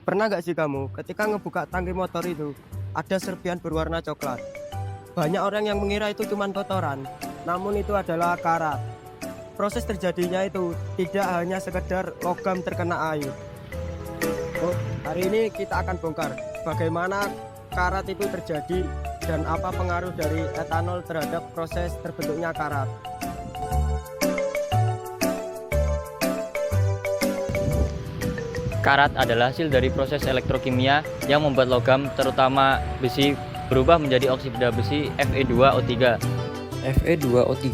Pernah nggak sih kamu ketika ngebuka tangki motor itu ada serpihan berwarna coklat? Banyak orang yang mengira itu cuma kotoran, namun itu adalah karat. Proses terjadinya itu tidak hanya sekedar logam terkena air. Hari ini kita akan bongkar bagaimana karat itu terjadi dan apa pengaruh dari etanol terhadap proses terbentuknya karat. Karat adalah hasil dari proses elektrokimia yang membuat logam, terutama besi, berubah menjadi oksida besi Fe2O3. Fe2O3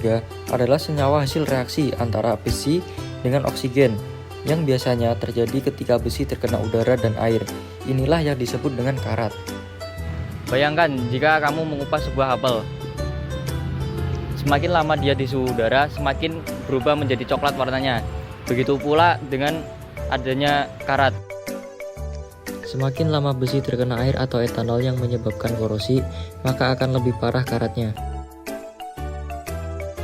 adalah senyawa hasil reaksi antara besi dengan oksigen yang biasanya terjadi ketika besi terkena udara dan air. Inilah yang disebut dengan karat. Bayangkan jika kamu mengupas sebuah apel. Semakin lama dia di suhu udara, semakin berubah menjadi coklat warnanya. Begitu pula dengan adanya karat. Semakin lama besi terkena air atau etanol yang menyebabkan korosi, maka akan lebih parah karatnya.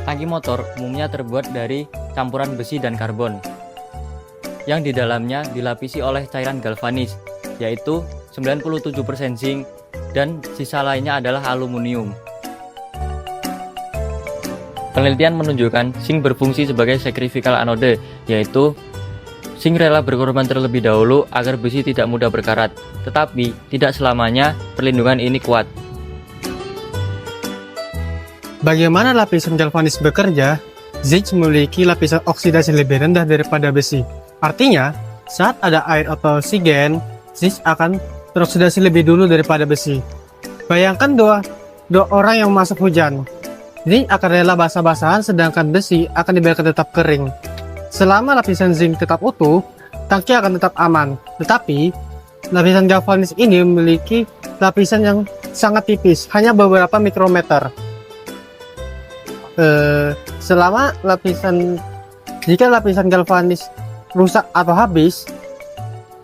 Tangki motor umumnya terbuat dari campuran besi dan karbon, yang di dalamnya dilapisi oleh cairan galvanis, yaitu 97% zinc dan sisa lainnya adalah aluminium. Penelitian menunjukkan zinc berfungsi sebagai sacrificial anode, yaitu zinc rela berkorban terlebih dahulu agar besi tidak mudah berkarat, tetapi tidak selamanya perlindungan ini kuat. Bagaimana lapisan galvanis bekerja? Zinc memiliki lapisan oksidasi lebih rendah daripada besi. Artinya, saat ada air atau oksigen, zinc akan teroksidasi lebih dulu daripada besi. Bayangkan dua orang yang masuk hujan. Zinc akan rela basah-basahan, sedangkan besi akan dibiarkan tetap kering. Selama lapisan zinc tetap utuh, tangki akan tetap aman. Tetapi, lapisan galvanis ini memiliki lapisan yang sangat tipis, hanya beberapa mikrometer. Jika lapisan galvanis rusak atau habis,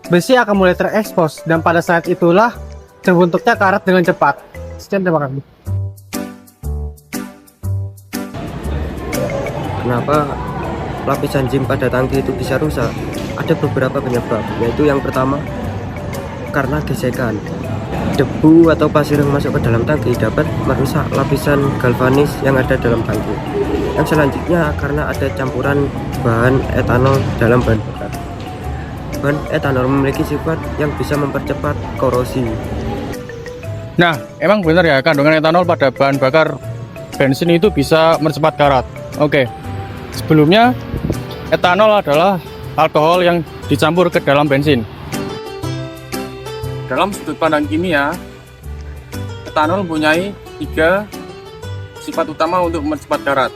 besi akan mulai terekspos dan pada saat itulah terbentuknya karat dengan cepat. Sekian, terima kasih. Kenapa lapisan zinc pada tangki itu bisa rusak? Ada beberapa penyebab, yaitu yang pertama karena gesekan. Debu atau pasir yang masuk ke dalam tangki dapat merusak lapisan galvanis yang ada dalam tangki. Yang selanjutnya karena ada campuran bahan etanol dalam bahan bakar. Bahan etanol memiliki sifat yang bisa mempercepat korosi. Nah, emang benar ya kandungan etanol pada bahan bakar bensin itu bisa mempercepat karat. Oke. Sebelumnya, etanol adalah alkohol yang dicampur ke dalam bensin. Dalam sudut pandang kimia, etanol mempunyai 3 sifat utama untuk mempercepat karat.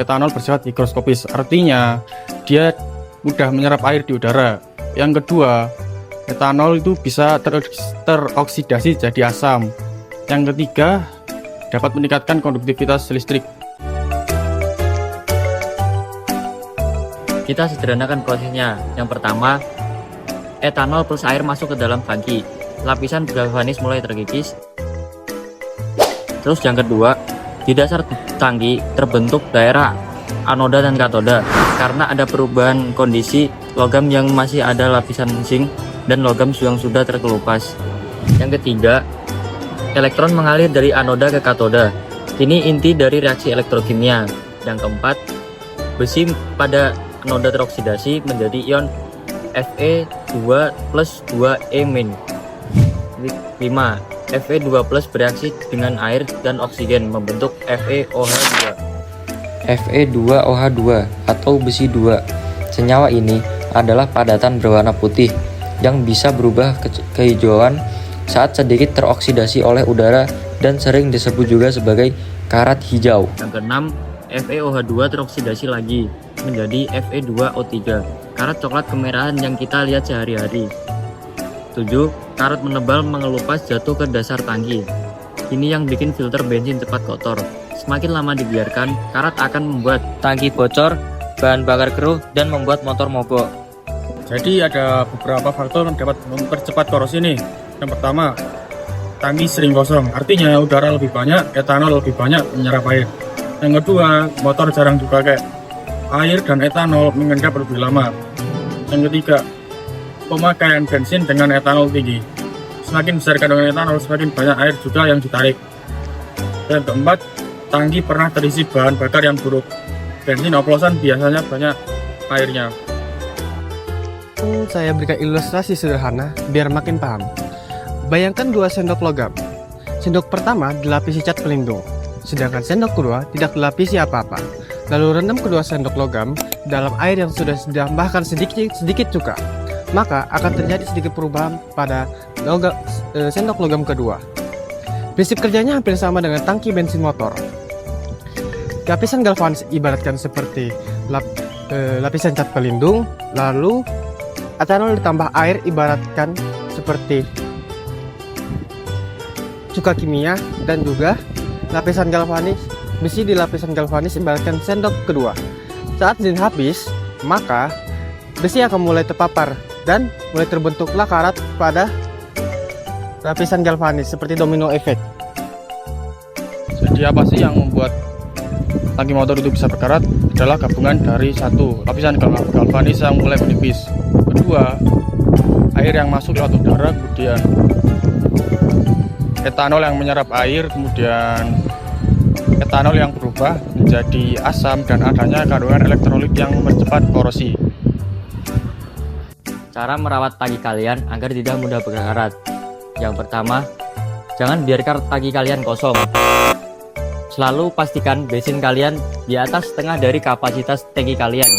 Etanol bersifat higroskopis, artinya dia mudah menyerap air di udara. Yang kedua, etanol itu bisa teroksidasi jadi asam. Yang ketiga, dapat meningkatkan konduktivitas listrik. Kita sederhanakan prosesnya. Yang pertama, etanol plus air masuk ke dalam tangki. Lapisan galvanis mulai terkikis. Terus yang kedua, di dasar tangki terbentuk daerah anoda dan katoda karena ada perubahan kondisi logam yang masih ada lapisan zinc dan logam yang sudah terkelupas. Yang ketiga, elektron mengalir dari anoda ke katoda. Ini inti dari reaksi elektrokimia. Yang keempat, besi pada anoda teroksidasi menjadi ion Fe2 plus 2E-. 5. Fe2 plus bereaksi dengan air dan oksigen membentuk FeOH2. Fe2OH2 atau besi 2. Senyawa ini adalah padatan berwarna putih yang bisa berubah kehijauan saat sedikit teroksidasi oleh udara dan sering disebut juga sebagai karat hijau. Yang keenam, FeOH2 teroksidasi lagi menjadi Fe2O3, karat coklat kemerahan yang kita lihat sehari-hari. 7. Karat menebal mengelupas jatuh ke dasar tangki. Ini yang bikin filter bensin cepat kotor. Semakin lama dibiarkan, karat akan membuat tangki bocor, bahan bakar keruh, dan membuat motor mogok. Jadi ada beberapa faktor yang dapat mempercepat korosi nih. Yang pertama, tangki sering kosong, artinya udara lebih banyak, etanol lebih banyak menyerap air. Yang kedua, motor jarang dipakai, air dan etanol mengendap lebih lama. Yang ketiga, pemakaian bensin dengan etanol tinggi. Semakin besar kandungan etanol, semakin banyak air juga yang ditarik. Dan keempat, tangki pernah terisi bahan bakar yang buruk. Bensin oplosan biasanya banyak airnya. Saya berikan ilustrasi sederhana biar makin paham. Bayangkan 2 sendok logam. Sendok pertama dilapisi cat pelindung, sedangkan sendok kedua tidak dilapisi apa-apa. Lalu rendam kedua sendok logam dalam air yang sudah ditambahkan sedikit cuka. Maka akan terjadi sedikit perubahan pada sendok logam kedua. Prinsip kerjanya hampir sama dengan tangki bensin motor. Lapisan galvanis ibaratkan seperti lapisan cat pelindung, lalu etanol ditambah air ibaratkan seperti cuka kimia, dan juga lapisan galvanis, besi di lapisan galvanis ibaratkan sendok kedua. Saat bensin habis, maka besi akan mulai terpapar dan mulai terbentuklah karat pada lapisan galvanis seperti domino effect. Jadi apa sih yang membuat tangki motor itu bisa berkarat? Adalah gabungan dari satu, lapisan galvanis yang mulai menipis. Kedua, air yang masuk lewat udara, kemudian etanol yang menyerap air, kemudian etanol yang berubah menjadi asam, dan adanya kandungan elektrolit yang mempercepat korosi. Cara merawat tangki kalian agar tidak mudah berkarat. Yang pertama, jangan biarkan tangki kalian kosong. Selalu pastikan bensin kalian di atas setengah dari kapasitas tangki kalian.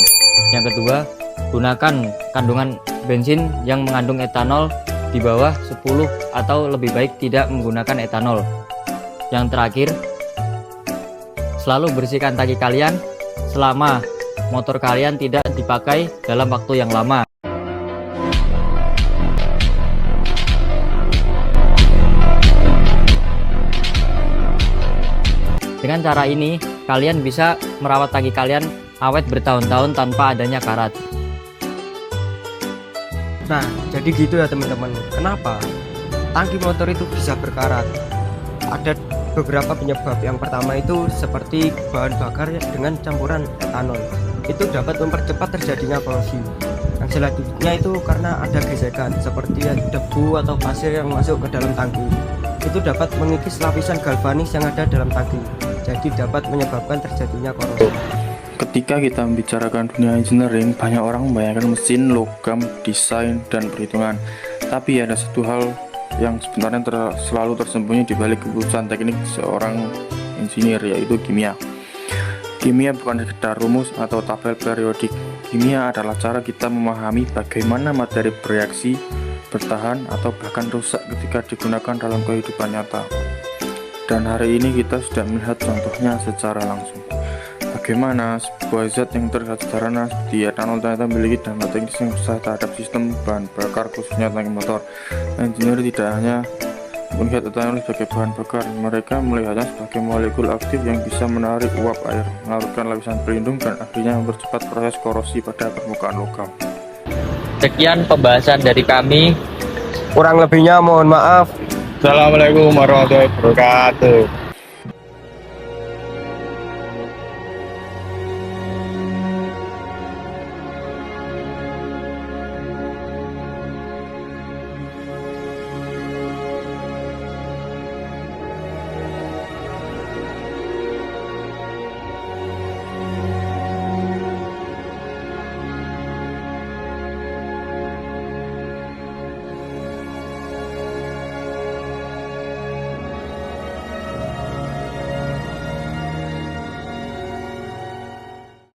Yang kedua, gunakan kandungan bensin yang mengandung etanol di bawah 10 atau lebih baik tidak menggunakan etanol. Yang terakhir, selalu bersihkan tangki kalian selama motor kalian tidak dipakai dalam waktu yang lama. Dengan cara ini, kalian bisa merawat tangki kalian awet bertahun-tahun tanpa adanya karat. Nah, jadi gitu ya teman-teman. Kenapa tangki motor itu bisa berkarat? Ada beberapa penyebab. Yang pertama itu seperti bahan bakar dengan campuran etanol. Itu dapat mempercepat terjadinya korosi. Yang selanjutnya itu karena ada gesekan seperti debu atau pasir yang masuk ke dalam tangki. Itu dapat mengikis lapisan galvanis yang ada dalam tangki. Jadi dapat menyebabkan terjadinya korosi. Ketika kita membicarakan dunia engineering, banyak orang membayangkan mesin, logam, desain, dan perhitungan. Tapi ada satu hal yang sebenarnya selalu tersembunyi di balik keputusan teknik seorang engineer, yaitu kimia. Kimia bukan sekedar rumus atau tabel periodik. Kimia adalah cara kita memahami bagaimana materi bereaksi, bertahan, atau bahkan rusak ketika digunakan dalam kehidupan nyata. Dan hari ini kita sudah melihat contohnya secara langsung. Bagaimana sebuah zat yang terlihat sederhana seperti etanol ternyata memiliki dampak teknis yang besar terhadap sistem bahan bakar, khususnya tangki motor. Engineer tidak hanya melihat etanol sebagai bahan bakar, mereka melihatnya sebagai molekul aktif yang bisa menarik uap air, melarutkan lapisan pelindung, dan akhirnya mempercepat proses korosi pada permukaan logam. Sekian pembahasan dari kami. Kurang lebihnya mohon maaf. Assalamualaikum warahmatullahi wabarakatuh.